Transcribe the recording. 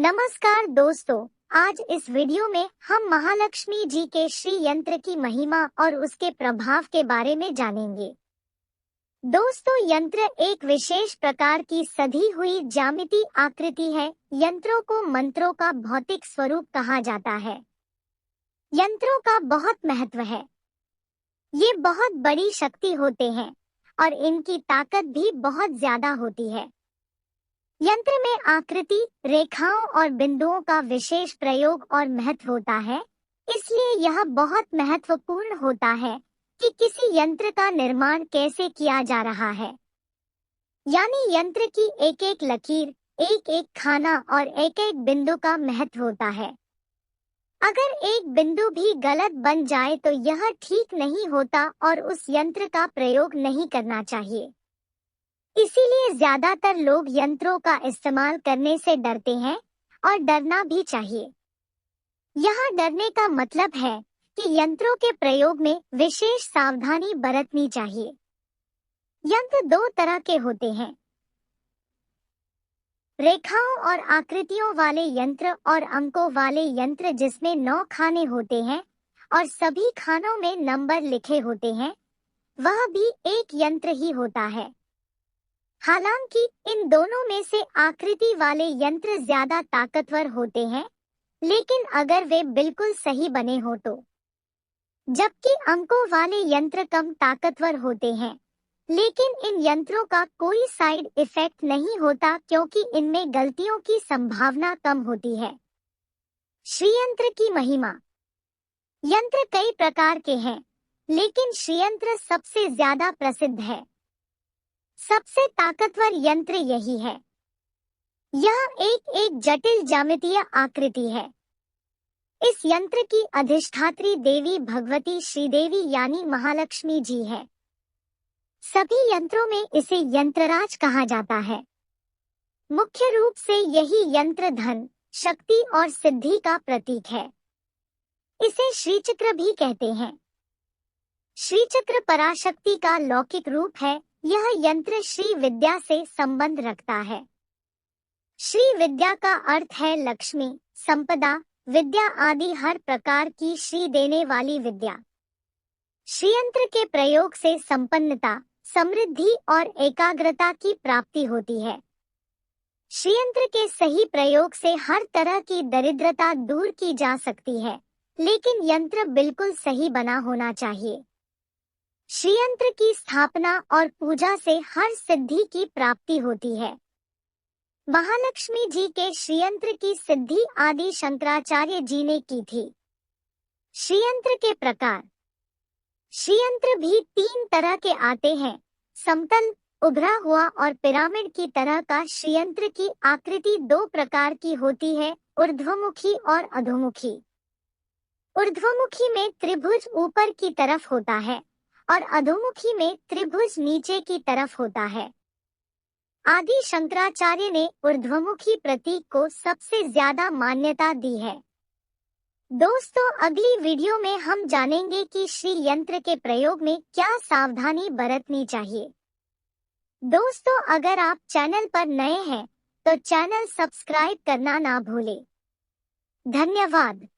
नमस्कार दोस्तों, आज इस वीडियो में हम महालक्ष्मी जी के श्री यंत्र की महिमा और उसके प्रभाव के बारे में जानेंगे। दोस्तों, यंत्र एक विशेष प्रकार की सधी हुई ज्यामिति आकृति है। यंत्रों को मंत्रों का भौतिक स्वरूप कहा जाता है। यंत्रों का बहुत महत्व है। ये बहुत बड़ी शक्ति होते हैं और इनकी ताकत भी बहुत ज्यादा होती है। यंत्र में आकृति, रेखाओं और बिंदुओं का विशेष प्रयोग और महत्व होता है। इसलिए यह बहुत महत्वपूर्ण होता है कि किसी यंत्र का निर्माण कैसे किया जा रहा है। यानी यंत्र की एक एक लकीर, एक एक खाना और एक एक बिंदु का महत्व होता है। अगर एक बिंदु भी गलत बन जाए तो यह ठीक नहीं होता और उस यंत्र का प्रयोग नहीं करना चाहिए। इसीलिए ज्यादातर लोग यंत्रों का इस्तेमाल करने से डरते हैं और डरना भी चाहिए। यहाँ डरने का मतलब है कि यंत्रों के प्रयोग में विशेष सावधानी बरतनी चाहिए। यंत्र दो तरह के होते हैं, रेखाओं और आकृतियों वाले यंत्र और अंकों वाले यंत्र, जिसमें 9 खाने होते हैं और सभी खानों में नंबर लिखे होते हैं। वह भी एक यंत्र ही होता है। हालांकि इन दोनों में से आकृति वाले यंत्र ज्यादा ताकतवर होते हैं, लेकिन अगर वे बिल्कुल सही बने हो तो। जबकि अंकों वाले यंत्र कम ताकतवर होते हैं, लेकिन इन यंत्रों का कोई साइड इफेक्ट नहीं होता क्योंकि इनमें गलतियों की संभावना कम होती है। श्रीयंत्र की महिमा। यंत्र कई प्रकार के हैं, लेकिन श्रीयंत्र सबसे ज्यादा प्रसिद्ध है। सबसे ताकतवर यंत्र यही है। यह एक जटिल ज्यामितीय आकृति है। इस यंत्र की अधिष्ठात्री देवी भगवती श्रीदेवी यानी महालक्ष्मी जी है। सभी यंत्रों में इसे यंत्रराज कहा जाता है। मुख्य रूप से यही यंत्र धन, शक्ति और सिद्धि का प्रतीक है। इसे श्रीचक्र भी कहते हैं। श्रीचक्र पराशक्ति का लौकिक रूप है। यह यंत्र श्री विद्या से संबंध रखता है। श्री विद्या का अर्थ है लक्ष्मी, संपदा, विद्या आदि हर प्रकार की श्री देने वाली विद्या। श्रीयंत्र के प्रयोग से संपन्नता, समृद्धि और एकाग्रता की प्राप्ति होती है। श्रीयंत्र के सही प्रयोग से हर तरह की दरिद्रता दूर की जा सकती है, लेकिन यंत्र बिल्कुल सही बना होना चाहिए। श्रीयंत्र की स्थापना और पूजा से हर सिद्धि की प्राप्ति होती है। महालक्ष्मी जी के श्रीयंत्र की सिद्धि आदि शंकराचार्य जी ने की थी। श्रीयंत्र के प्रकार। श्रीयंत्र भी 3 तरह के आते हैं, समतल, उभरा हुआ और पिरामिड की तरह का। श्रीयंत्र की आकृति 2 प्रकार की होती है, ऊर्ध्वमुखी और अधोमुखी। ऊर्ध्वमुखी में त्रिभुज ऊपर की तरफ होता है और अधोमुखी में त्रिभुज नीचे की तरफ होता है। आदि शंकराचार्य ने ऊर्ध्वमुखी प्रतीक को सबसे ज्यादा मान्यता दी है। दोस्तों, अगली वीडियो में हम जानेंगे कि श्री यंत्र के प्रयोग में क्या सावधानी बरतनी चाहिए। दोस्तों, अगर आप चैनल पर नए हैं तो चैनल सब्सक्राइब करना ना भूलें। धन्यवाद।